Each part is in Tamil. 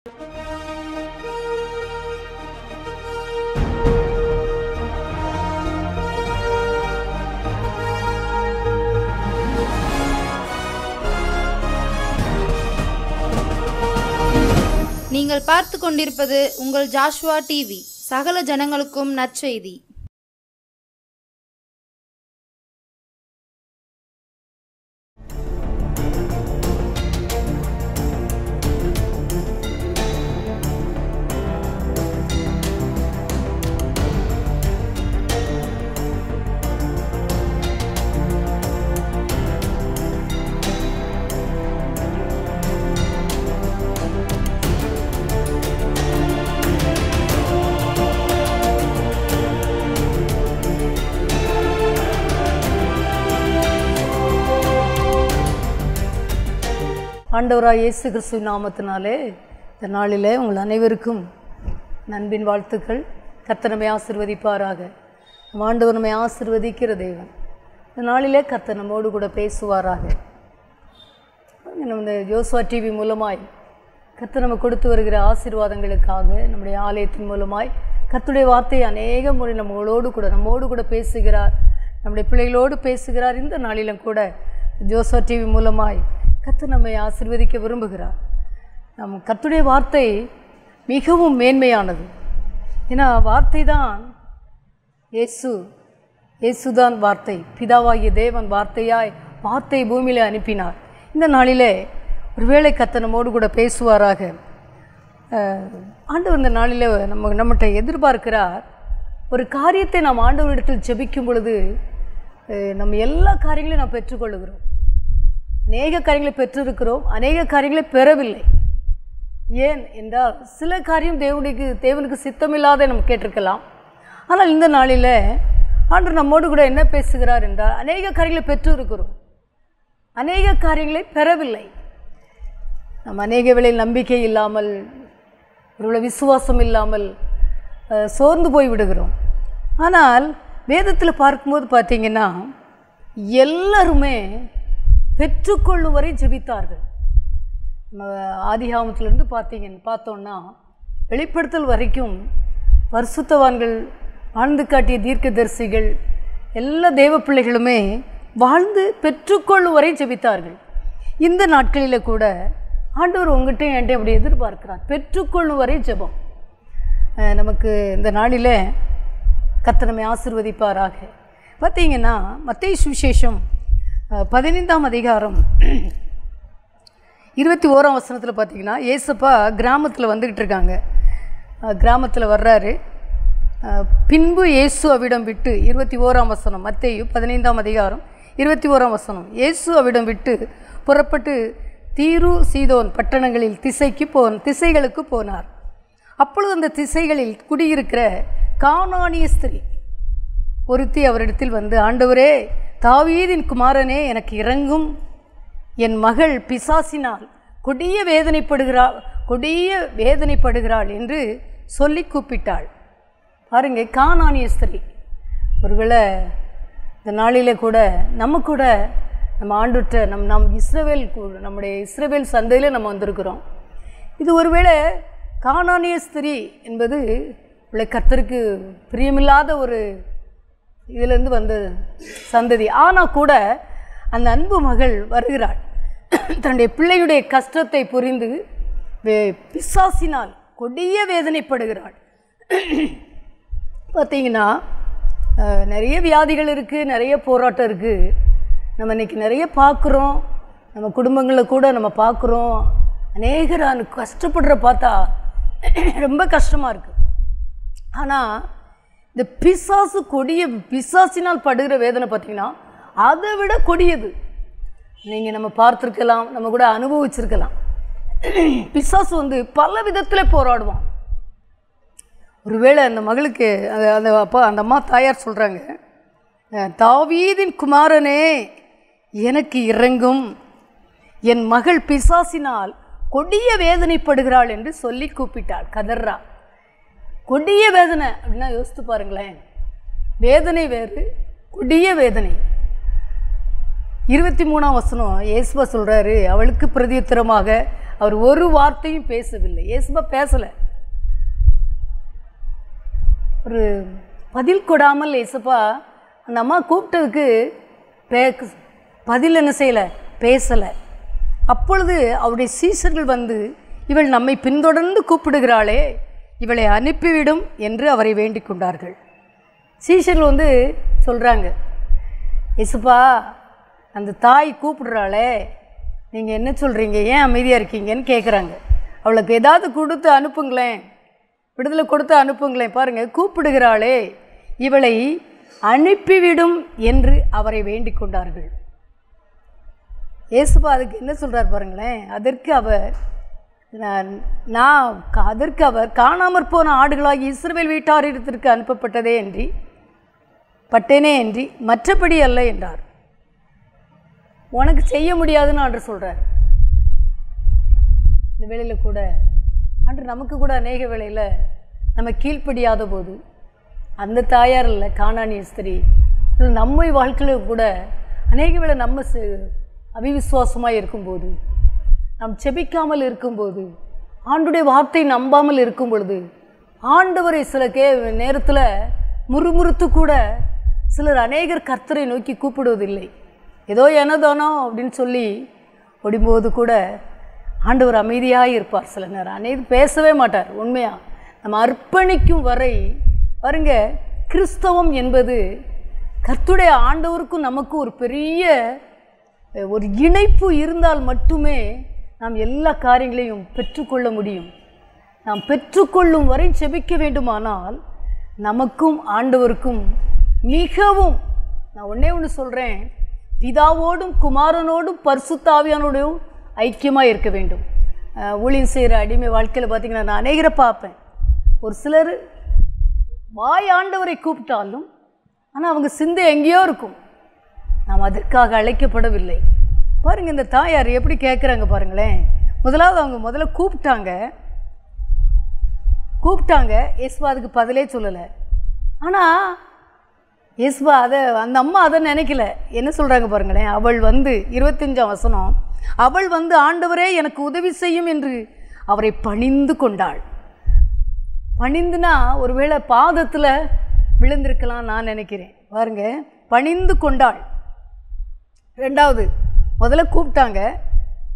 நீங்கள் பார்த்து கொண்டிருப்பது உங்கள் ஜாஷ்வா டிவி. சகல ஜனங்களுக்கும் நற்செய்தி. ஆண்டவராய் இயேசு கிறிஸ்து நாமத்தினாலே இந்த நாளிலே உங்கள் அனைவருக்கும் நண்பின் வாழ்த்துக்கள். கர்த்தர் நம்மை ஆசீர்வதிப்பாராக. ஆண்டவர் நம்மை ஆசீர்வதிக்கிற தேவன். இந்த நாளிலே கர்த்தர் நம்மோடு கூட பேசுவாராக. இந்த ஜோஸ்வா டிவி மூலமாய் கர்த்தர் நம்ம கொடுத்து வருகிற ஆசீர்வாதங்களுக்காக நம்முடைய ஆலயத்தின் மூலமாய் கர்த்தருடைய வார்த்தையை அநேக முறை நம்மோடு கூட பேசுகிறார். நம்முடைய பிள்ளைகளோடு பேசுகிறார். இந்த நாளிலும் கூட ஜோஸ்வா டிவி மூலமாய் கர்த்தர் நம்மை ஆசீர்வதிக்க விரும்புகிறார். கர்த்தருடைய வார்த்தை மிகவும் மேன்மையானது. ஏன்னா வார்த்தை தான் இயேசுதான் வார்த்தை. பிதாவாகிய தேவன் வார்த்தை பூமியிலே அனுப்பினார். இந்த நாளிலே ஒருவேளை கர்த்தர் நம்மோடு கூட பேசுவாராக. ஆண்டவர் இந்த நாளிலே நம்மகிட்ட எதிர்பார்க்கிறார். ஒரு காரியத்தை நாம் ஆண்டவரிடத்தில் ஜெபிக்கும் பொழுது நம்ம எல்லா காரியங்களையும் நாம் பெற்றுக்கொள்ளுகிறோம். அநேக காரியங்களை பெற்றிருக்கிறோம், அநேக காரியங்களை பெறவில்லை. ஏன் என்றால் சில காரியம் தேவனுக்கு சித்தமில்லாத நம்ம கேட்டிருக்கலாம். ஆனால் இந்த நாளில் ஆண்டவர் நம்மோடு கூட என்ன பேசுகிறார் என்றால், அநேக காரியங்களை பெற்று இருக்கிறோம், அநேக காரியங்களை பெறவில்லை. நம்ம அநேக வேளையில் நம்பிக்கை இல்லாமல், ஒரு விசுவாசம் இல்லாமல் சோர்ந்து போய் விடுகிறோம். ஆனால் வேதத்தில் பார்க்கும்போது பார்த்திங்கன்னா எல்லாருமே பெற்றுக்கொள்ளும் வரை ஜெபித்தார்கள். ஆதிகாமத்திலிருந்து பார்த்தோன்னா வெளிப்படுத்தல் வரைக்கும் பரிசுத்தவான்கள், வாழ்ந்து காட்டிய தீர்க்கதரிசிகள், எல்லா தேவ பிள்ளைகளுமே வாழ்ந்து பெற்றுக்கொள்ளும் வரை ஜெபித்தார்கள். இந்த நாட்களில் கூட ஆண்டவர் உங்கள்கிட்ட என்கிட்ட அப்படி எதிர்பார்க்கிறார். பெற்றுக்கொள்ளும் வரை ஜெபம். நமக்கு இந்த நாளில் கர்த்தர் நம்மை ஆசீர்வதிப்பாராக. பார்த்தீங்கன்னா மத்தேயு சுவிசேஷம் 15ஆம் அதிகாரம் 21ஆம் வசனத்தில் பார்த்தீங்கன்னா, ஏசப்பா கிராமத்தில் வந்துக்கிட்டு இருக்காங்க. கிராமத்தில் வர்றாரு. பின்பு இயேசு அவிடம் விட்டு 21ஆம் வசனம், மத்தேயு 15ஆம் அதிகாரம் 21ஆம் வசனம், இயேசு அவிடம் விட்டு புறப்பட்டு தீரு சீதோன் பட்டணங்களில் திசைகளுக்கு போனார். அப்பொழுது அந்த திசைகளில் குடியிருக்கிற கானானிய ஸ்திரீ ஒருத்தி அவரிடத்தில் வந்து, ஆண்டவரே, தாவீதின் குமாரனே, எனக்கு இரங்கும், என் மகள் பிசாசினால் கொடிய வேதனைப்படுகிறாள் என்று சொல்லி கூப்பிட்டாள். பாருங்க, கானானிய ஸ்திரீ. ஒருவேளை இந்த நாளிலே கூட நம்ம ஆண்டுட்ட நம்முடைய இஸ்ரவேல் சந்தையில் நம்ம வந்திருக்கிறோம். இது ஒருவேளை கானானிய ஸ்திரீ என்பது கர்த்தருக்கு பிரியமில்லாத ஒரு இதிலிருந்து வந்த சந்ததி. ஆனால் கூட அந்த அன்பு மகள் வருகிறாள். தன்னுடைய பிள்ளையுடைய கஷ்டத்தை புரிந்து பிசாசினால் கொடிய வேதனைப்படுகிறாள். பார்த்தீங்கன்னா நிறைய வியாதிகள் இருக்குது, நிறைய போராட்டம் இருக்குது. நம்ம இன்றைக்கி நிறைய பார்க்குறோம். நம்ம குடும்பங்களில் கூட நம்ம பார்க்குறோம். அநேகர் கஷ்டப்படுற பார்த்தா ரொம்ப கஷ்டமாக இருக்குது. ஆனால் இந்த பிசாசினால் படுகிற வேதனை பார்த்திங்கன்னா அதை விட கொடியது. நீங்கள் நம்ம பார்த்துருக்கலாம், நம்ம கூட அனுபவிச்சிருக்கலாம். பிசாசு பல விதத்தில் போராடுவான். ஒருவேளை அந்த மகளுக்கு அந்த அம்மா தாயார் சொல்கிறாங்க, தாவீதின் குமாரனே, எனக்கு இரங்கும், என் மகள் பிசாசினால் கொடிய வேதனைப்படுகிறாள் என்று சொல்லி கூப்பிட்டாள். கதர்றா. கொடிய வேதனை அப்படின்னா யோசித்து பாருங்களேன். வேதனை வேறு, கொடிய வேதனை. 23ஆம் வசனம் இயேசுவா சொல்கிறாரு, அவளுக்கு பிரதியுத்தரமாக அவர் ஒரு வார்த்தையும் பேசவில்லை. இயேசுப்பா பேசலை. ஒரு பதில் கொடாமல் இயேசுப்பா அந்த அம்மா கூப்பிட்டதுக்கு பதில் என்ன செய்யலை, பேசலை. அப்பொழுது அவருடைய சீஷர்கள் வந்து, இவள் நம்மை பின்தொடர்ந்து கூப்பிடுகிறாளே, இவளை அனுப்பிவிடும் என்று அவரை வேண்டிக் கொண்டார்கள். சீஷர்கள் வந்து சொல்கிறாங்க, இயேசுப்பா அந்த தாய் கூப்பிடுறாளே, நீங்கள் என்ன சொல்கிறீங்க, ஏன் அமைதியாக இருக்கீங்கன்னு கேட்குறாங்க. அவளுக்கு ஏதாவது கொடுத்து அனுப்புங்களேன், விடுதலை கொடுத்து அனுப்புங்களேன். பாருங்கள், கூப்பிடுகிறாளே இவளை அனுப்பிவிடும் என்று அவரை வேண்டிக் கொண்டார்கள். இயேசுப்பா அதுக்கு என்ன சொல்கிறார் பாருங்களேன். அதற்கு அவர் காணாமற் போன ஆடுகளாகி இஸ்ரவேல் வீட்டாரிடத்திற்கு அனுப்பப்பட்டதே என்று மற்றபடி அல்ல என்றார். உனக்கு செய்ய முடியாதுன்னு ஆண்டவர் சொல்கிறார். இந்த வேளையில் கூட ஆண்டவர் நமக்கு கூட அநேக வேளையில் நம்ம கீழ்ப்படியாத போது, அந்த தாயார் இல்லை கானானிய ஸ்திரீ, நம்ம வாழ்க்கையில் கூட அநேக வேளை நம்ம அவிவிசுவாசமாக இருக்கும்போது, நாம் செபிக்காமல் இருக்கும்போது, ஆண்டுடைய வார்த்தை நம்பாமல் இருக்கும் பொழுது, ஆண்டவரை சில நேரத்தில் முறுமுறுத்து கூட சிலர் அநேகர் கர்த்தரை நோக்கி கூப்பிடுவதில்லை. ஏதோ எனதானோ அப்படின்னு சொல்லி ஓடும்போது கூட ஆண்டவர் அமைதியாக இருப்பார். சில நேரம் அநேகம் பேசவே மாட்டார். உண்மையாக நம்ம அர்ப்பணிக்கும் வரை பாருங்க, கிறிஸ்தவம் என்பது கர்த்தருடைய ஆண்டவருக்கும் நமக்கும் ஒரு பெரிய ஒரு இணைப்பு இருந்தால் மட்டுமே நாம் எல்லா காரியங்களையும் பெற்றுக்கொள்ள முடியும். நாம் பெற்றுக்கொள்ளும் வரை செபிக்க வேண்டுமானால் நமக்கும் ஆண்டவருக்கும் மிகவும், நான் ஒன்று சொல்கிறேன், பிதாவோடும் குமாரனோடும் பரிசுத்த ஆவியானோடும் ஐக்கியமாக இருக்க வேண்டும். ஊழியம் செய்கிற அடிமை வாழ்க்கையில் பார்த்திங்கன்னா நான் அநேகரை பார்ப்பேன். ஒரு சிலர் வாய் ஆண்டவரை கூப்பிட்டாலும் ஆனால் அவங்க சிந்தை எங்கேயோ இருக்கும். நாம் அதற்காக அழைக்கப்படவில்லை. பாருங்கள், இந்த தாயார் எப்படி கேட்குறாங்க பாருங்களேன். முதலாவது அவங்க முதல்ல கூப்பிட்டாங்க. இயேசுவா அதுக்கு பதிலே சொல்லலை. ஆனால் இயேசுவா அந்த அம்மா அதை நினைக்கல. என்ன சொல்கிறாங்க பாருங்களேன். அவள் வந்து 25ஆம் வசனம், அவள் வந்து ஆண்டவரே எனக்கு உதவி செய்யும் என்று அவரை பணிந்து கொண்டாள். பணிந்துனா ஒருவேளை பாதத்தில் விழுந்திருக்கலாம் நான் நினைக்கிறேன். பாருங்க, பணிந்து கொண்டாள். ரெண்டாவது, முதல்ல கூப்பிட்டாங்க,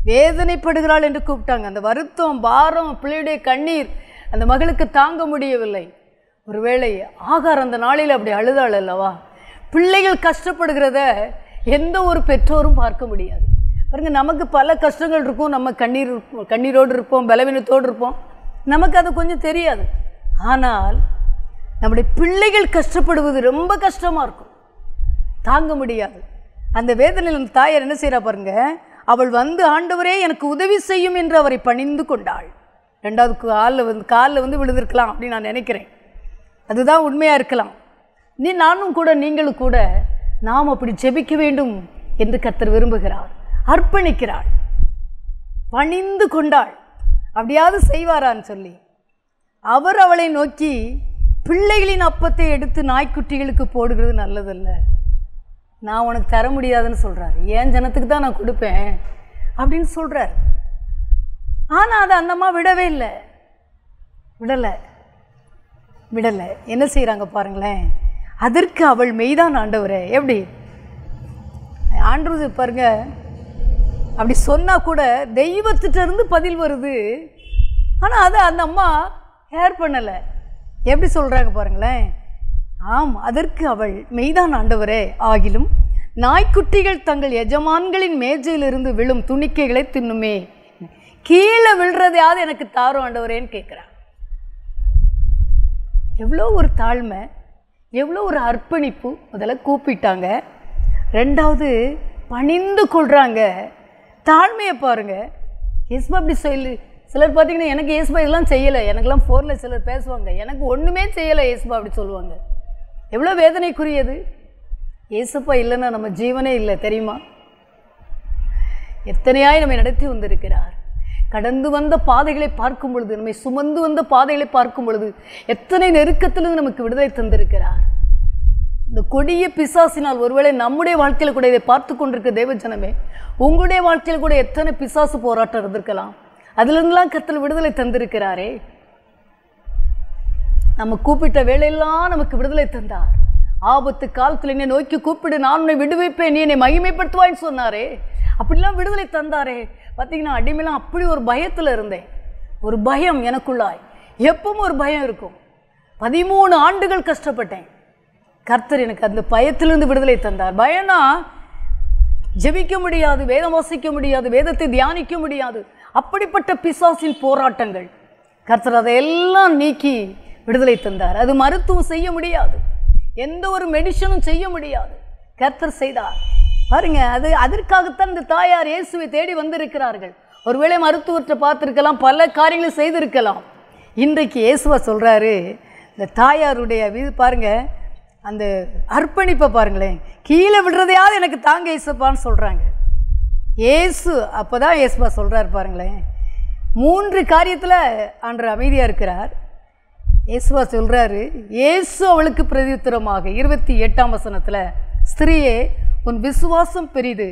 வேதனைப்படுகிறாள் என்று கூப்பிட்டாங்க. அந்த வருத்தம், பாரம், பிள்ளையுடைய கண்ணீர் அந்த மகளுக்கு தாங்க முடியவில்லை. ஒருவேளை ஆகார் அந்த நாளில் அப்படி அழுதாள் அல்லவா. பிள்ளைகள் கஷ்டப்படுகிறத எந்த ஒரு பெற்றோரும் பார்க்க முடியாது. பாருங்க, நமக்கு பல கஷ்டங்கள் இருக்கும். நம்ம கண்ணீரோடு இருப்போம், பலவீனத்தோடு இருப்போம். நமக்கு அது கொஞ்சம் தெரியாது. ஆனால் நம்முடைய பிள்ளைகள் கஷ்டப்படுவது ரொம்ப கஷ்டமாக இருக்கும், தாங்க முடியாது. அந்த வேதனையில் அந்த தாயார் என்ன செய்கிறா பாருங்க. அவள் வந்து ஆண்டவரே எனக்கு உதவி செய்யும் என்று அவரை பணிந்து கொண்டாள். ரெண்டாவது காலில் வந்து விழுந்திருக்கலாம் அப்படின்னு நான் நினைக்கிறேன். அதுதான் உண்மையாக இருக்கலாம். நீங்களும் கூட நாம் அப்படி ஜெபிக்க வேண்டும் என்று கர்த்தர் விரும்புகிறார். அர்ப்பணிக்கிறாள், பணிந்து கொண்டாள். அப்படியாவது செய்வாரான்னு சொல்லி அவர் அவளை நோக்கி, பிள்ளைகளின் அப்பத்தை எடுத்து நாய்க்குட்டிகளுக்கு போடுகிறது நல்லதல்ல, நான் உனக்கு தர முடியாதுன்னு சொல்கிறார். ஏன் ஜனத்துக்கு தான் நான் கொடுப்பேன் அப்படின்னு சொல்கிறார். ஆனால் அதை அந்த அம்மா விடவே இல்லை. விடலை. என்ன செய்கிறாங்க பாருங்களேன். அதற்கு அவள் மெய்தான் ஆண்டவரே. எப்படி ஆண்டவர் பாருங்க, அப்படி சொன்னால் கூட தெய்வத்திட்டிருந்து பதில் வருது. ஆனால் அதை அந்த அம்மா கேர் பண்ணலை. எப்படி சொல்கிறாங்க பாருங்களேன். ஆம், அதற்கு அவள் மெய்தான் ஆண்டவரே, ஆகிலும் நாய்க்குட்டிகள் தங்கள் எஜமான்களின் மேஜையிலிருந்து விழும் துணிக்கைகளை தின்னுமே, கீழே விழுறதையாவது எனக்கு தாரும் ஆண்டவரேன்னு கேட்குறான். எவ்வளோ ஒரு தாழ்மை, எவ்வளோ ஒரு அர்ப்பணிப்பு. முதல்ல கூப்பிட்டாங்க, ரெண்டாவது பணிந்து கொள்கிறாங்க. தாழ்மையை பாருங்கள். இயேசுவா அப்படி சொல்லி சிலர் பார்த்திங்கன்னா, எனக்கு இயேசுவா இதெல்லாம் செய்யலை, எனக்கெல்லாம் ஃபோனில் சிலர் பேசுவாங்க, எனக்கு ஒன்றுமே செய்யலை இயேசுவா அப்படி சொல்லுவாங்க. எவ்வளோ வேதனைக்குரியது. இயேசுப்பா இல்லைன்னா நம்ம ஜீவனே இல்லை, தெரியுமா? எத்தனையாய் நம்மை நடத்தி வந்திருக்கிறார். கடந்து வந்த பாதைகளை பார்க்கும் பொழுது, நம்மை சுமந்து வந்த பாதைகளை பார்க்கும் பொழுது எத்தனை நெருக்கத்திலிருந்து நமக்கு விடுதலை தந்திருக்கிறார். இந்த கொடிய பிசாசினால் ஒருவேளை நம்முடைய வாழ்க்கையில் கூட இதை பார்த்து கொண்டிருக்க தேவ ஜனமே, உங்களுடைய வாழ்க்கையில் கூட எத்தனை பிசாசு போராட்டம் இருந்திருக்கலாம். அதிலிருந்துலாம் கர்த்தர் விடுதலை தந்திருக்கிறாரே. நம்ம கூப்பிட்ட வேலையெல்லாம் நமக்கு விடுதலை தந்தார். ஆபத்து காலத்தில் என்னை நோக்கி கூப்பிடு, நான் உன்னை விடுவிப்பேன், நீ என்னை மகிமைப்படுத்துவான்னு சொன்னாரே. அப்படிலாம் விடுதலை தந்தாரே. பார்த்தீங்கன்னா அடிமையெல்லாம் அப்படி ஒரு பயத்தில் இருந்தேன். ஒரு பயம் எனக்குள்ளாய், எப்பவும் ஒரு பயம் இருக்கும். 13 ஆண்டுகள் கஷ்டப்பட்டேன். கர்த்தர் எனக்கு அந்த பயத்திலிருந்து விடுதலை தந்தார். பயம்னா ஜெபிக்க முடியாது, வேதம் வாசிக்க முடியாது, வேதத்தை தியானிக்க முடியாது, அப்படிப்பட்ட பிசாசின் போராட்டங்கள். கர்த்தர் அதையெல்லாம் நீக்கி விடுதலை தந்தார். அது மருத்துவம் செய்ய முடியாது, எந்த ஒரு மெடிசனும் செய்ய முடியாது, கர்த்தர் செய்தார். பாருங்க, அதற்காகத்தான் இந்த தாயார் இயேசுவை தேடி வந்திருக்கிறார்கள். ஒருவேளை மருத்துவத்தை பார்த்துருக்கலாம், பல காரியங்களும் செய்திருக்கலாம். இன்றைக்கு இயேசுவா சொல்கிறாரு, இந்த தாயாருடைய பாருங்க, அந்த அர்ப்பணிப்பை பாருங்களேன். கீழே விடுறதையாவது எனக்கு தாங்க இயேசுப்பான்னு சொல்கிறாங்க. இயேசு அப்போ தான் இயேசுவா சொல்கிறார் பாருங்களேன். 3 காரியத்தில் ஆண்டவர் அமைதியாக இருக்கிறார். இயேசுவா சொல்கிறாரு, இயேசு அவளுக்கு பிரதியுத்தரமாக 28ஆம் வசனத்தில், ஸ்திரீயே, உன் விசுவாசம் பெரிது,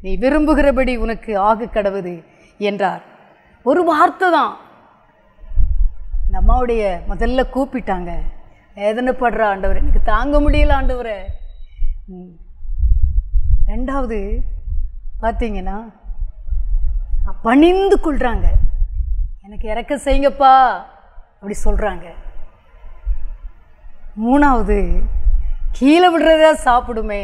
நீ விரும்புகிறபடி உனக்கு ஆக கடவுது என்றார். ஒரு வார்த்தை தான். இந்த அம்மாவுடைய முதல்ல கூப்பிட்டாங்க, வேதனைப்படுற ஆண்டவரே, எனக்கு தாங்க முடியல ஆண்டவரே. 2வது பார்த்தீங்கன்னா பணிந்து கொள்கிறாங்க, எனக்கு இறக்க செய்யுங்கப்பா அப்படி சொல்கிறாங்க. 3வது கீழே விடுறதா சாப்பிடுமே,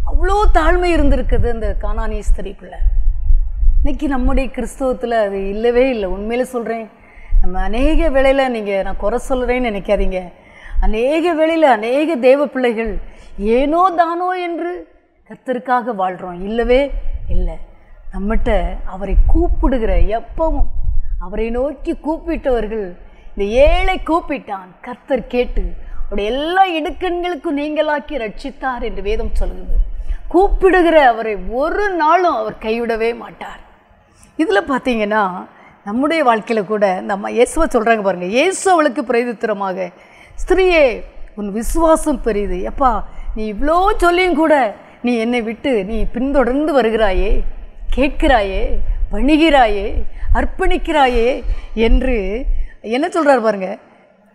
அவ்வளோ தாழ்மை இருந்திருக்குது அந்த கானானிய ஸ்திரீக்குள்ள. இன்றைக்கி நம்முடைய கிறிஸ்தவத்தில் அது இல்லவே இல்லை. உண்மையில சொல்கிறேன், நம்ம அநேக வேளையில், நீங்கள் நான் குறை சொல்கிறேன்னு நினைக்காதீங்க, அநேக வேளையில் அநேக தேவ பிள்ளைகள் ஏனோ தானோ என்று கர்த்தருக்காக வாழ்கிறோம். இல்லவே இல்லை. நம்மகிட்ட அவரை கூப்பிடுகிற, எப்பவும் அவரை நோக்கி கூப்பிட்டவர்கள், இந்த ஏழை கூப்பிட்டான், கர்த்தர் கேட்டு அவருடைய எல்லா இடுக்கண்களுக்கும் நீங்களாக்கி ரட்சித்தார் என்று வேதம் சொல்லுது. கூப்பிடுகிற அவரை ஒரு நாளும் அவர் கைவிடவே மாட்டார். இதில் பார்த்தீங்கன்னா நம்முடைய வாழ்க்கையில் கூட நம்ம இயேசுவை சொல்கிறாங்க பாருங்கள். இயேசு அவளுக்கு பிரதியுத்தரமாக, ஸ்திரீயே, உன் விசுவாசம் பெரியது. எப்பா, நீ இவ்வளோ சொல்லியும் கூட நீ என்னை விட்டு நீ பின்தொடர்ந்து வருகிறாயே, கேட்கிறாயே, பணிகிறாயே, அர்ப்பணிக்கிறாயே என்று என்ன சொல்கிறார் பாருங்க.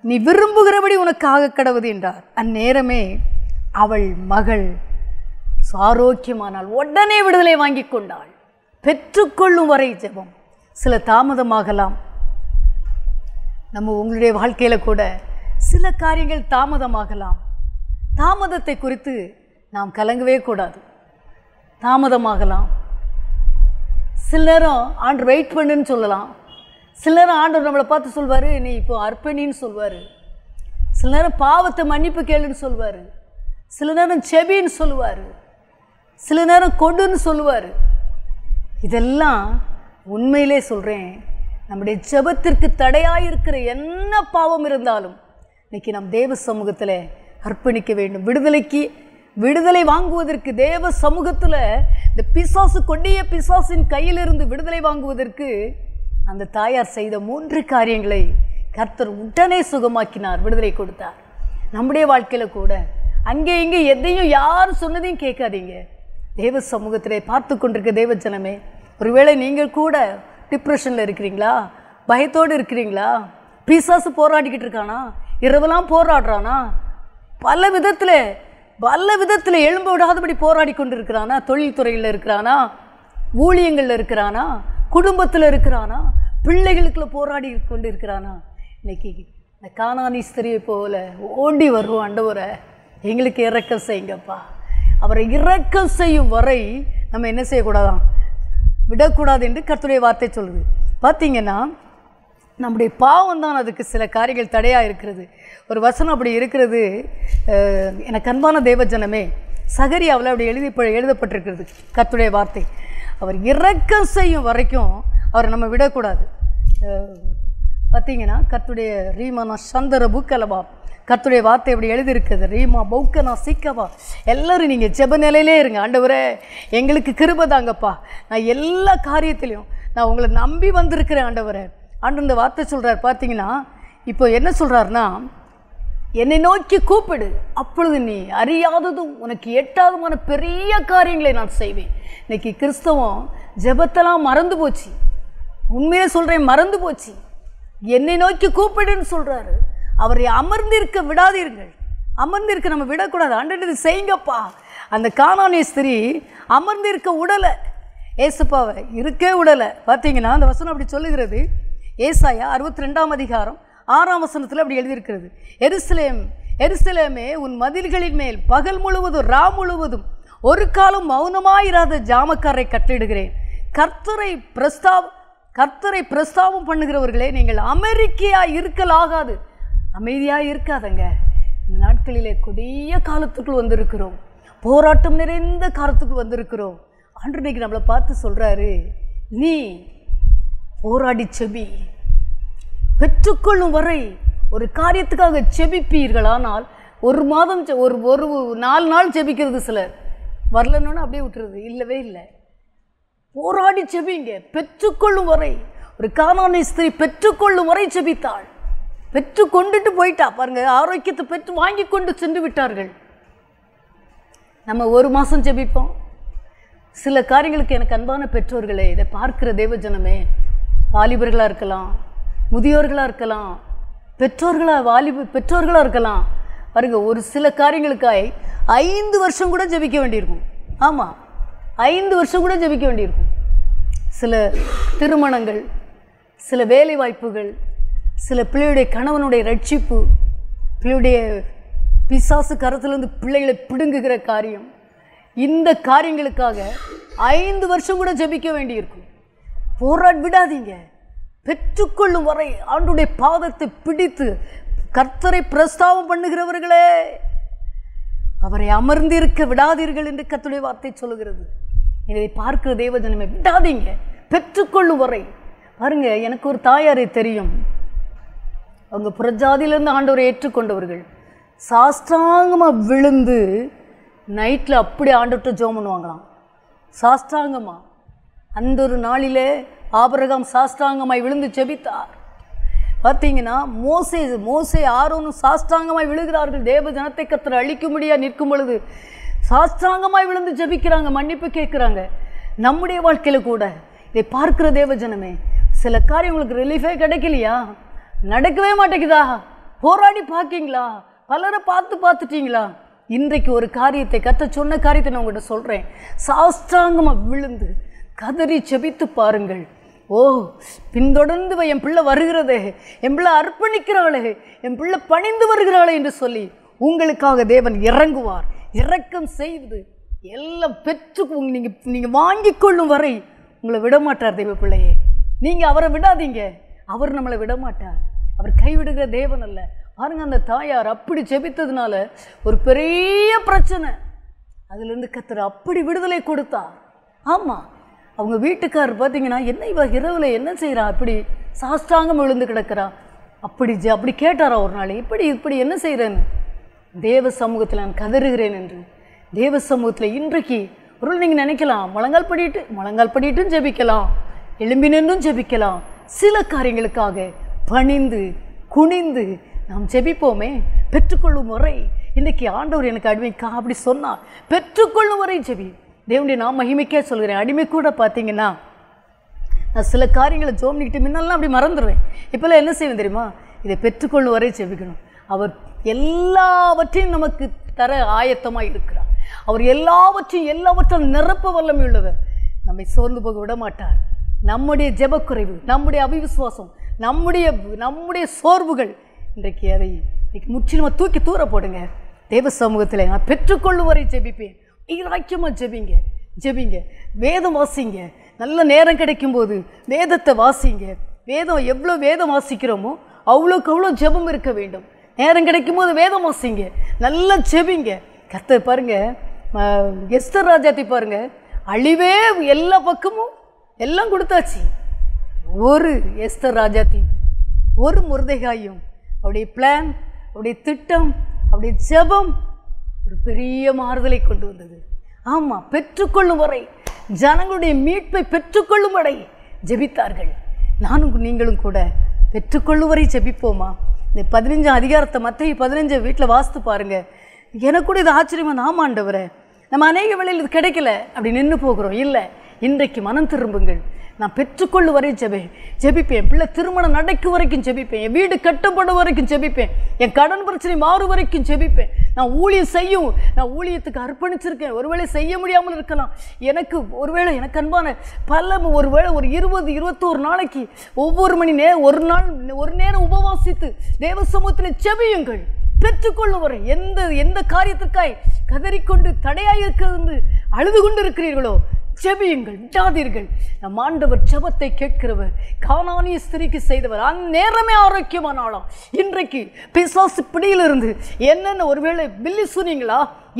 நீ விரும்புகிறபடி உனக்கு ஆக கடவுது என்றார். அந்நேரமே அவள் மகள் ஆரோக்கியமானாள். உடனே விடுதலை வாங்கி கொண்டாள். பெற்றுக்கொள்ளும் வரை ஜெபம். சில தாமதமாகலாம். நம்ம உங்களுடைய வாழ்க்கையில் கூட சில காரியங்கள் தாமதமாகலாம். தாமதத்தை குறித்து நாம் கலங்கவே கூடாது. தாமதமாகலாம். சில நேரம் ஆண்டவர் வெயிட் பண்ணுன்னு சொல்லலாம். சில நேரம் ஆண்டவர் நம்மளை பார்த்து சொல்வார், நீ இப்போ அர்ப்பணின்னு சொல்வார். சில நேரம் பாவத்தை மன்னிப்பு கேளுன்னு சொல்வார். சில நேரம் செபின்னு சொல்லுவார். சில நேரம் கொடுன்னு சொல்லுவார். இதெல்லாம் உண்மையிலே சொல்கிறேன், நம்முடைய ஜெபத்திற்கு தடையாக இருக்கிற என்ன பாவம் இருந்தாலும் இன்றைக்கி நம் தேவ சமூகத்தில் அர்ப்பணிக்க வேண்டும். விடுதலை வாங்குவதற்கு தேவ சமூகத்தில் இந்த பிசாசு, கொடிய பிசாசின் கையிலிருந்து விடுதலை வாங்குவதற்கு அந்த தாயார் செய்த 3 காரியங்களை கர்த்தர் உடனே சுகமாக்கினார், விடுதலை கொடுத்தார். நம்முடைய வாழ்க்கையில் கூட அங்கே இங்கே எதையும் யார் சொன்னதையும் கேட்காதீங்க. தேவ சமூகத்திலே பார்த்து கொண்டிருக்க தேவ ஜனமே, ஒருவேளை நீங்கள் கூட டிப்ரெஷனில் இருக்கிறீங்களா, பயத்தோடு இருக்கிறீங்களா, பிசாசு போராடிக்கிட்டு இருக்கானா, இரவெல்லாம் போராடுறானா, பல விதத்தில் எழும்ப விடாதபடி போராடி கொண்டு இருக்கிறானா, தொழில்துறையில் இருக்கிறானா, ஊழியங்களில் இருக்கிறானா, குடும்பத்தில் இருக்கிறானா, பிள்ளைகளுக்குள்ள போராடி கொண்டு இருக்கிறானா, இன்னைக்கு இந்த கானானி ஸ்திரியை போல ஓடி வருவோம், ஆண்டவரை எங்களுக்கு இரக்கம் செய்யுங்கப்பா. அவரை இரக்கம் செய்யும் வரை நம்ம என்ன செய்யக்கூடாதான், விடக்கூடாது என்று கர்த்தருடைய வார்த்தை சொல்லுது. பார்த்தீங்கன்னா நம்முடைய பாவம் தான் அதுக்கு சில காரியங்கள் தடையாக இருக்கிறது. ஒரு வசனம் அப்படி இருக்கிறது, எனக்கு அன்பான தேவஜனமே, சகரியாவில் அப்படி எழுதப்பட்டிருக்கிறது கர்த்தருடைய வார்த்தை. அவர் இரக்கம் செய்யும் வரைக்கும் அவரை நம்ம விடக்கூடாது. பார்த்தீங்கன்னா கர்த்தருடைய ரீமானா சந்தர பூக்கலவா, கர்த்தருடைய வார்த்தை எப்படி எழுதியிருக்குது, ரீமா பௌக்கனா சீக்கவா. எல்லோரும் நீங்கள் ஜெப நிலையிலே இருங்க. ஆண்டவரே எங்களுக்கு கிருபை தாங்கப்பா, நான் எல்லா காரியத்திலையும் நான் உங்களை நம்பி வந்திருக்கிறேன் ஆண்டவரே. ஆண்டு இந்த வார்த்தை சொல்கிறார். பார்த்தீங்கன்னா இப்போ என்ன சொல்கிறாருன்னா, என்னை நோக்கி கூப்பிடு, அப்பொழுது நீ அறியாததும் உனக்கு எட்டாதமான பெரிய காரியங்களை நான் செய்வேன். இன்றைக்கி கிறிஸ்தவம் ஜெபத்தெல்லாம் மறந்து போச்சு. உண்மையை சொல்கிறேன், மறந்து போச்சு. என்னை நோக்கி கூப்பிடுன்னு சொல்கிறாரு. அவரை அமர்ந்திருக்க விடாதீர்கள். அமர்ந்திருக்க நம்ம விடக்கூடாது. ஆண்டவரே செய்யுங்கப்பா. அந்த கானானிய ஸ்திரீ அமர்ந்திருக்க உடலை, ஏசப்பாவை இருக்கே உடலை. பார்த்தீங்கன்னா அந்த வசனம் அப்படி சொல்லுகிறது. ஏசாயா 62 அதிகாரம் 6 வசனத்தில் அப்படி எழுதியிருக்கிறது. எருசலேம் எருசலேமே, உன் மதில்களின் மேல் பகல் முழுவதும் ரா முழுவதும் ஒரு காலம் மௌனமாயிராத ஜாமக்காரரை கட்டளிடுகிறேன். கர்த்தரை பிரஸ்தாபம் பண்ணுகிறவர்களே, நீங்கள் அமெரிக்கையாக இருக்கலாகாது. அமைதியாக இருக்காதங்க. இந்த நாட்களிலே கொடிய காலத்துக்குள் வந்திருக்கிறோம். போராட்டம் நிறைந்த காலத்துக்குள் வந்திருக்கிறோம். ஆண்டவர் இன்னைக்கு நம்மளை பார்த்து சொல்கிறாரு, நீ போராடி செபி. பெற்றுக்கொள்ளும் வரை ஒரு காரியத்துக்காக செபிப்பீர்களானால் ஒரு மாதம் ஒரு 4 நாள் செபிக்கிறது. சிலர் வரலன்னு அப்படியே விட்டுறது. இல்லவே இல்லை. போராடி செபிங்க. பெற்றுக்கொள்ளும் வரை. ஒரு கானானிய ஸ்திரீ பெற்றுக்கொள்ளும் வரை செபித்தாள். பெற்று கொண்டுட்டு போயிட்டா பாருங்க. ஆரோக்கியத்தை பெற்று வாங்கி கொண்டு சென்று விட்டார்கள். நம்ம 1 மாதம் ஜெபிப்போம். சில காரியங்களுக்கு எனக்கு அன்பான பெற்றோர்களே, இதை பார்க்கிற தேவஜனமே, வாலிபர்களாக இருக்கலாம், முதியோர்களாக இருக்கலாம், பெற்றோர்களாக இருக்கலாம். பாருங்க, ஒரு சில காரியங்களுக்காய் 5 வருஷம் கூட ஜெபிக்க வேண்டியிருக்கும். ஆமாம், 5 வருஷம் கூட ஜெபிக்க வேண்டியிருக்கும். சில திருமணங்கள், சில வேலை வாய்ப்புகள், சில பிள்ளையுடைய கணவனுடைய ரட்சிப்பு, பிள்ளையுடைய பிசாசு கரத்திலிருந்து பிள்ளைகளை பிடுங்குகிற காரியம், இந்த காரியங்களுக்காக 5 வருஷம் கூட ஜெபிக்க வேண்டியிருக்கும். போராட விடாதீங்க. பெற்றுக்கொள்ளும் வரை ஆண்டுடைய பாதத்தை பிடித்து கர்த்தரை பிரஸ்தாபம் பண்ணுகிறவர்களே, அவரை அமர்ந்திருக்க விடாதீர்கள் என்று கர்த்தருடைய வார்த்தை சொல்லுகிறது. இதை பார்க்கிற தேவஜனமே, விடாதீங்க. பெற்றுக்கொள்ளும் வரை. பாருங்க, எனக்கு ஒரு தாயாரை தெரியும். அவங்க புறஜாதியிலேருந்து ஆண்டவரை ஏற்றுக்கொண்டவர்கள். சாஸ்தாங்கமாக விழுந்து நைட்டில் அப்படி ஆண்டவர்கிட்ட ஜெபம் பண்ணுவாங்களாம். சாஸ்தாங்கமாக. அந்த ஒரு நாளிலே ஆபிரகாம் சாஸ்தாங்கமாய் விழுந்து ஜெபித்தார். பார்த்தீங்கன்னா மோசே ஆரோனும் சாஸ்தாங்கமாய் விழுகிறார்கள். தேவ ஜனத்தை கர்த்தர் அழிக்கும்படியாக நிற்கும் பொழுது சாஸ்தாங்கமாய் விழுந்து ஜெபிக்கிறாங்க, மன்னிப்பு கேட்குறாங்க. நம்முடைய வாழ்க்கையில் கூட இதை பார்க்கிற தேவ ஜனமே, சில காரியங்களுக்கு ரிலீஃபே கிடைக்கலையா? நடக்கவே மாட்டேங்குதா? போராடி பார்க்கிங்களா? பலரை பார்த்துட்டீங்களா? இன்றைக்கு ஒரு காரியத்தை, கர்த்தர் சொன்ன காரியத்தை நான் உங்கள்கிட்ட சொல்கிறேன். சாஸ்தாங்கமாக விழுந்து கதறி செபித்து பாருங்கள். ஓ, பின்தொடர்ந்து என் பிள்ளை வருகிறதே, என் பிள்ளை அர்ப்பணிக்கிறாளே, என் பிள்ளை பணிந்து வருகிறாளே என்று சொல்லி உங்களுக்காக தேவன் இறங்குவார். இரக்கம் செய்து எல்லாம் பெற்று நீங்கள் வாங்கி கொள்ளும் வரை உங்களை விடமாட்டார். தெய்வ பிள்ளையே, நீங்கள் அவரை விடாதீங்க. அவர் நம்மளை விடமாட்டார். அவர் கைவிடுகிற தேவன் அல்ல. பாருங்கள், அந்த தாயார் அப்படி ஜெபித்ததுனால ஒரு பெரிய பிரச்சனை, அதிலிருந்து கர்த்தர் அப்படி விடுதலை கொடுத்தார். ஆமாம், அவங்க வீட்டுக்காரர் பார்த்தீங்கன்னா, என்ன இவ இரவில் என்ன செய்கிறா, அப்படி சாஸ்தாங்கம் விழுந்து கிடக்கிறா, அப்படி கேட்டாரா ஒரு நாள், இப்படி என்ன செய்கிறேன்னு. தேவ சமூகத்தில் நான் கதறுகிறேன் என்று. தேவ சமூகத்தில் இன்றைக்கு ஒரு நீங்கள் நினைக்கலாம், முழங்கால் படிட்டும் ஜெபிக்கலாம், எழும்பி நின்றும் ஜெபிக்கலாம். சில காரியங்களுக்காக பணிந்து குனிந்து நாம் ஜெபிப்போமே. பெற்றுக்கொள்ளும் வரை. இன்றைக்கி ஆண்டவர் எனக்கு அடிமைக்கா அப்படி சொன்னார், பெற்றுக்கொள்ளும் வரை ஜெபி. தேவனுடைய நான் மகிமைக்கே சொல்கிறேன். அடிமை கூட பார்த்தீங்கன்னா, நான் சில காரியங்களை ஜோம்னிக்கிட்டு முன்னெல்லாம் அப்படி மறந்துடுவேன். இப்போல்லாம் என்ன செய்வேன் தெரியுமா? இதை பெற்றுக்கொள்ளும் வரை ஜெபிக்கணும். அவர் எல்லாவற்றையும் நமக்கு தர ஆயத்தமாக இருக்கிறார். அவர் எல்லாவற்றையும் நிரப்ப வல்லமை உள்ளவர். நம்மை சோர்ந்து போக விட மாட்டார். நம்முடைய ஜெபக்குறைவு, நம்முடைய அவிவிசுவாசம், நம்முடைய சோர்வுகள் இன்றைக்கு முற்றிலுமாக தூக்கி தூர போடுங்க. தேவ சமூகத்தில் நான் பெற்றுக்கொள்ளும் வரை ஜெபிப்பேன். ஐக்கியமாக ஜெபிங்க. வேதம் வாசிங்க. நல்ல நேரம் கிடைக்கும்போது வேதத்தை வாசிங்க. எவ்வளோ வேதம் வாசிக்கிறோமோ அவ்வளோக்கு அவ்வளோ ஜெபம் இருக்க வேண்டும். நேரம் கிடைக்கும் போது வேதம் வாசிங்க, நல்லா ஜெபிங்க. கர்த்தர் பாருங்க, எஸ்தர் ராஜாத்தி பாருங்க, அழிவே எல்லா பக்கமும் எல்லாம் கொடுத்தாச்சு. ஒரு எஸ்தர் ராஜாத்தி, ஒரு முர்தெகாயும், அவருடைய பிளான், அவருடைய திட்டம், அவருடைய ஜெபம் ஒரு பெரிய மாறுதலை கொண்டு வந்தது. ஆமாம், பெற்றுக்கொள்ளும் வரை, ஜனங்களுடைய மீட்பை பெற்றுக்கொள்ளும் வரை ஜெபித்தார்கள். நீங்களும் கூட பெற்றுக்கொள்ளும் வரை ஜெபிப்போமா? இந்த 15 அதிகாரத்தை, மத்தேயு 15 வீட்டில் வாசித்து பாருங்கள். எனக்கு கூட இது ஆச்சரியமாக, நாம் ஆண்டவரே, நம்ம அநேக வேளையில் இது கிடைக்கல அப்படி நின்று போகிறோம். இல்லை, இன்றைக்கு மனம் திரும்புங்கள். நான் பெற்றுக்கொள்ளும் வரை ஜெபிப்பேன். பிள்ளை திருமணம் நடக்கும் வரைக்கும் ஜெபிப்பேன். என் வீடு கட்டப்படும் வரைக்கும் ஜெபிப்பேன். என் கடன் பிரச்சனை மாறும் வரைக்கும் ஜெபிப்பேன். நான் ஊழியத்துக்கு அர்ப்பணிச்சிருக்கேன். ஒருவேளை செய்ய முடியாமல் இருக்கலாம். எனக்கு ஒருவேளை எனக்கு அன்பான ஒருவேளை ஒரு 20-21 நாளைக்கு ஒவ்வொரு ஒரு நேரம் உபவாசித்து தேவ சமூகத்தில் ஜெபியுங்கள். பெற்றுக்கொள்ளும் வரை எந்த காரியத்திற்காய் கதறிக்கொண்டு தடையாயிருக்கிறது என்று அழுது கொண்டு இருக்கிறீர்களோ ஜெபியுங்கள், விடாதீர்கள். நம் ஆண்டவர் ஜெபத்தை கேட்கிறவர். கானானிய ஸ்திரீக்கு செய்தவர். அந்நேரமே ஆரோக்கியமான ஆளாம். இன்றைக்கு பிசாசு பிடியிலிருந்து என்னென்ன ஒருவேளை பில்லி சொன்னீங்களா,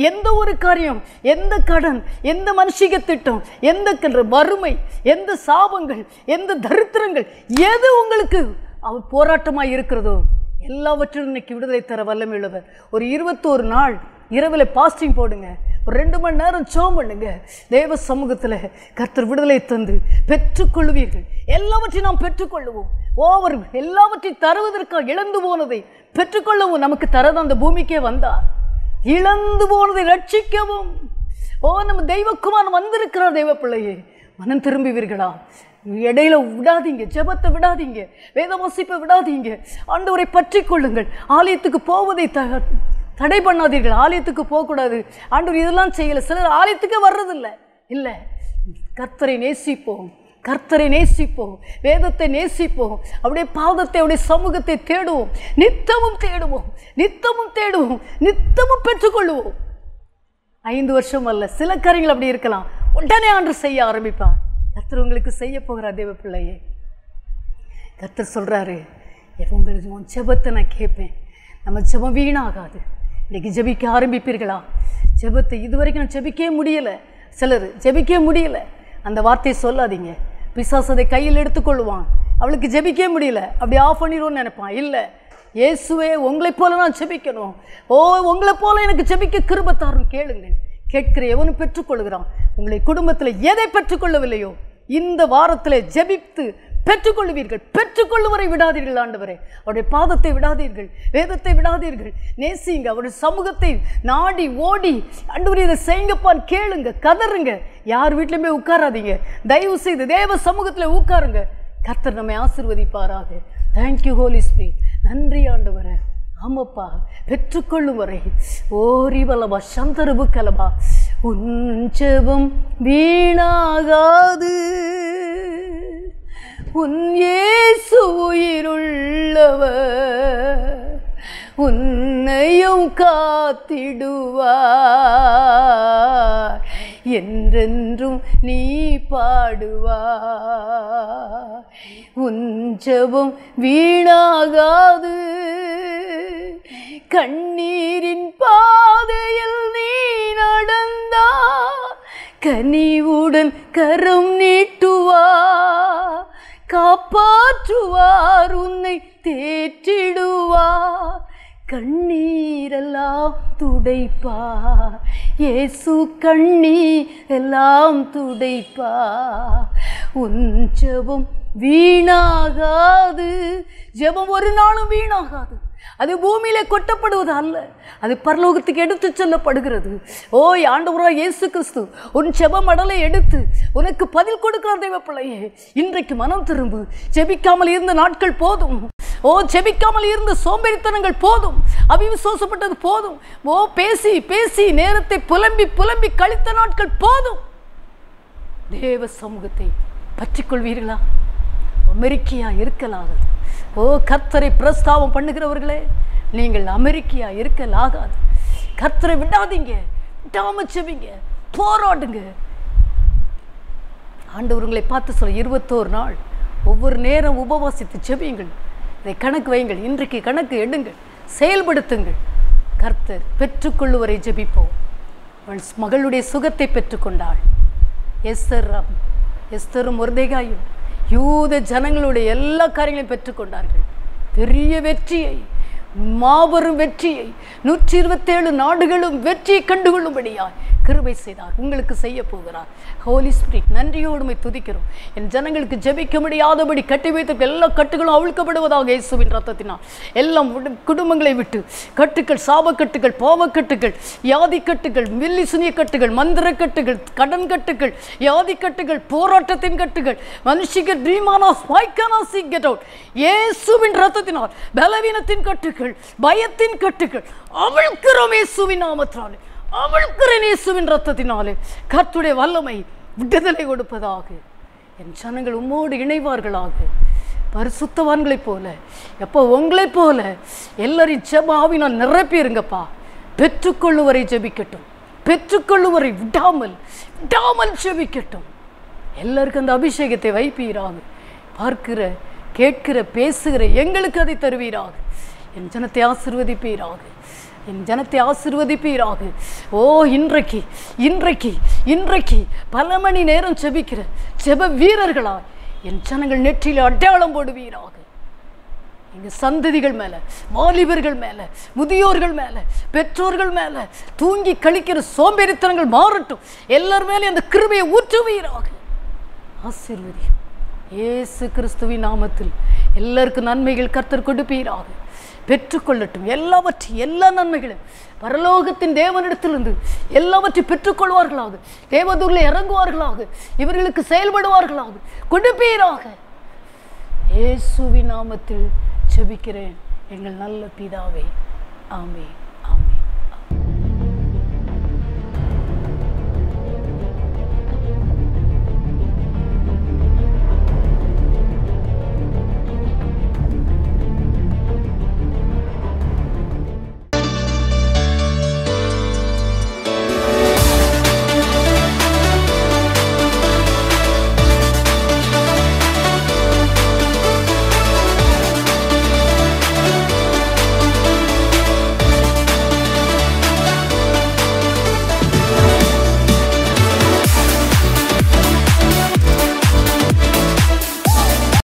எந்த ஒரு காரியம், எந்த கடன், எந்த மனுஷிக திட்டம், எந்த வறுமை, எந்த சாபங்கள், எந்த தரித்திரங்கள், எது உங்களுக்கு அவர் போராட்டமாக இருக்கிறதோ எல்லாவற்றிலும் இன்னைக்கு விடுதலை தர வல்லமையுள்ளவர். ஒரு 21 நாள் இரவில் பாஸ்டிங் போடுங்க. ஒரு 2 மணி நேரம் ஜெபம் பண்ணுங்க. தேவ சமூகத்தில் கர்த்தர் விடுதலை தந்து பெற்றுக்கொள்வீர்கள். எல்லாவற்றையும் நாம் பெற்றுக்கொள்ளுவோம். ஓவர் எல்லாவற்றையும் தருவதற்காக இழந்து போனதை பெற்றுக்கொள்ளவும் நமக்கு தரது அந்த பூமிக்கே வந்தார். இழந்து போனதை ரட்சிக்கவும் நம்ம தெய்வக்குமாரன் வந்திருக்கிறார். தெய்வ பிள்ளையே, மனம் திரும்புவீர்களா? இடையில விடாதீங்க, ஜெபத்தை விடாதீங்க, வேத வாசிப்பை விடாதீங்க. ஆண்டவரை பற்றி கொள்ளுங்கள். ஆலயத்துக்கு போவதை தடை பண்ணாதீர்கள். ஆலயத்துக்கு போகக்கூடாது, ஆண்டவர் இதெல்லாம் செய்யலை. சிலர் ஆலயத்துக்கே வர்றதில்லை. இல்லை, கர்த்தரை நேசிப்போம், கர்த்தரை நேசிப்போம், வேதத்தை நேசிப்போம், அவருடைய பாதத்தை, அவருடைய சமூகத்தை தேடுவோம். நித்தமும் தேடுவோம், நித்தமும் தேடுவோம், நித்தமும் பெற்றுக்கொள்ளுவோம். 5 வருஷம் அல்ல, சில காரியங்கள் அப்படி இருக்கலாம். உடனே ஆண்டு செய்ய ஆரம்பிப்பார். கர்த்தர் உங்களுக்கு செய்ய போகிறார். தேவ பிள்ளையே, கர்த்தர் சொல்கிறாரு, உங்களுக்கு உன் ஜெபத்தை நான் கேட்பேன். நம்ம ஜெபம் வீணாகாது. இன்றைக்கி ஜெபிக்க ஆரம்பிப்பீர்களா? ஜெபத்தை இதுவரைக்கும் நான் ஜெபிக்கவே முடியலை. சிலர் ஜெபிக்கவே முடியலை. அந்த வார்த்தையை சொல்லாதீங்க. பிசாசதை கையில் எடுத்துக்கொள்வான். அவளுக்கு ஜெபிக்கவே முடியல, அப்படி ஆஃப் பண்ணிடுவோன்னு நினைப்பான். இல்லை, இயேசுவே உங்களைப் போல நான் ஜெபிக்கணும். உங்களை போல எனக்கு ஜெபிக்க கிருபை தாரும். கேளுங்கள். கேட்கிற எவனும் பெற்றுக்கொள்கிறான். உங்களை குடும்பத்தில் எதை பெற்றுக்கொள்ளவில்லையோ இந்த வாரத்தில் ஜெபித்து பெற்றுக்கொள்வீர்கள். பெற்றுக்கொள்ளும் வரை விடாதீர்கள். ஆண்டவரே, அவருடைய பாதத்தை விடாதீர்கள், வேதத்தை விடாதீர்கள். நேசிங்க, அவருடைய சமூகத்தை நாடி ஓடி, ஆண்டவரே இதை செய்யுங்கப்பான்னு கேளுங்க, கதறுங்க. யார் வீட்டிலையுமே உட்காராதீங்க. தயவு செய்து தேவ சமூகத்தில் உட்காருங்க. கர்த்தர் நம்மை ஆசீர்வதிப்பாராக. Thank you holy spirit. நன்றி ஆண்டவரே. ஆமாப்பா, பெற்றுக்கொள்ளும் வரை ஓரிவலபா சந்தரபு கலபா. உன் ஜெபம் வீணாகாது, உன் இயேசு உயிருள்ளவர், உன்னையும் காத்திடுவார், என்றென்றும் நீ பாடுவார். உன் ஜெபம் வீணாகாது, கண்ணீரின் பாதையில் நீ நடந்தா கனிவுடன் கரம் நீட்டுவார், காப்பாற்றுவார், உன்னை தேற்றிடுவார், கண்ணீரெல்லாம் துடைப்பார். இயேசு கண்ணீரெல்லாம் துடைப்பார். உன் ஜெபம் வீணாகாது. ஜெபம் ஒரு நாளும் வீணாகாது. அது பூமியிலே கொட்டப்படுவது அல்ல, அது பரலோகத்துக்கு எடுத்து செல்லப்படுகிறது. ஆண்டவராகிய இயேசு கிறிஸ்து உன் ஜெப மடலை எடுத்து உனக்கு பதில் கொடுக்கிறார். தேவ பிள்ளையே, இன்றைக்கு மனம் திரும்பு. ஜெபிக்காமல் இருந்த நாட்கள் போதும். ஜெபிக்காமல் இருந்த சோம்பேறித்தனங்கள் போதும், அவிசுவாசப்பட்டது போதும். பேசி பேசி நேரத்தை புலம்பி கழித்த நாட்கள் போதும். தேவ சமூகத்தை பற்றிக்கொள்வீர்களா? அமெரிக்கையா இருக்கலாகாது. கர்த்தரை பிரஸ்தாபம் பண்ணுகிறவர்களே, நீங்கள் அமெரிக்கையா இருக்கலாகாது. கர்த்தரை விடாதீங்க, விடாம செபிங்க, போராடுங்க. ஆண்டவர் உங்களை பார்த்து சொல்ல 21 நாள் ஒவ்வொரு நேரம் உபவாசித்து செபியுங்கள். இதை கணக்கு வையுங்கள். இன்றைக்கு கணக்கு எடுங்கள், செயல்படுத்துங்கள். கர்த்தர் பெற்றுக்கொள்ளுவரை ஜெபிப்போம். மகளுடைய சுகத்தை பெற்றுக்கொண்டாள். எஸ்தரும் மொர்தெகாயும் யூத ஜனங்களுடைய எல்லா காரியங்களையும் பெற்றுக்கொண்டார்கள். பெரிய வெற்றியை, மாபெரும் வெற்றியை, 127 நாடுகளும் வெற்றியை கண்டுகொள்ளும்படியாய் கிருபை செய்தார், உங்களுக்கு செய்ய போகிறார். ஹோலி ஸ்பிரிட், நன்றியோடுமை துதிக்கிறோம். என் ஜனங்களுக்கு ஜெபிக்க முடியாதபடி கட்டி வைத்த எல்லா கட்டுகளும் அவிழ்க்கப்படுவதாக இயேசுவின் ரத்தத்தினால். எல்லாம் குடும்பங்களை விட்டு கட்டுகள், சாபக்கட்டுகள், பாவக்கட்டுகள், வியாதி கட்டுகள், மில்லி சுனிய கட்டுகள், மந்திர கட்டுகள், கடன் கட்டுகள், வியாதி கட்டுகள், போராட்டத்தின் கட்டுகள், மனுஷிக ட்ரீமானாஸ் வாய்க்கானாஸ் கெட் அவுட். இயேசுவின் ரத்தத்தினால் பலவீனத்தின் கட்டுகள், பயத்தின் கட்டுகள் அவிழ்க்கிறோம் இயேசுவின் நாமத்தினாலே. அவிழ்க்கிறேன் இயேசுவின் ரத்தத்தினாலே. கர்த்தருடைய வல்லமை விடுதலை கொடுப்பதாக. என் ஜனங்கள் உம்மோடு இணைவார்களாக. பரிசுத்தவான்களைப் போல, எப்போ உங்களைப் போல எல்லாரையும் ஜெபாவினால் நிரப்பியிருங்கப்பா. பெற்றுக்கொள்ளுவரை ஜெபிக்கட்டும், பெற்றுக்கொள்ளுவரை விடாமல் விடாமல் ஜெபிக்கட்டும். எல்லாருக்கும் அந்த அபிஷேகத்தை வைப்பீராக. பார்க்கிற, கேட்கிற, பேசுகிற எங்களுக்கு அதை தருவீராக. என் ஜனத்தை ஆசீர்வதிப்பீராக, என் ஜனத்தை ஆசீர்வதிப்பீராக. ஓ, இன்றைக்கு இன்றைக்கு இன்றைக்கு பல மணி நேரம் ஜெபிக்கிற ஜெப வீரர்களாய் என் ஜனங்கள் நெற்றியில் அடையாளம் போடுவீராக. எங்கள் சந்ததிகள் மேலே, வாலிபர்கள் மேலே, முதியோர்கள் மேலே, பெற்றோர்கள் மேலே தூங்கி கழிக்கிற சோம்பேறித்தனங்கள் மாறட்டும். எல்லார் மேலே அந்த கிருபையை ஊற்றுவீராக. ஆசீர்வதி இயேசு கிறிஸ்துவின் நாமத்தில் எல்லாருக்கும் நன்மைகள் கர்த்தர் கொடுப்பீராக. பெற்றுக்கொள்ளட்டும் எல்லாவற்றையும், எல்லா நன்மைகளும் பரலோகத்தின் தேவனிடத்திலிருந்து எல்லாவற்றையும் பெற்றுக்கொள்வார்களாக. தேவதூரில் இறங்குவார்களாக, இவர்களுக்கு செயல்படுவார்களாக. கொடுப்பீராக. இயேசுவின் நாமத்தில் ஜெபிக்கிறேன் எங்கள் நல்ல பிதாவே, ஆமென்.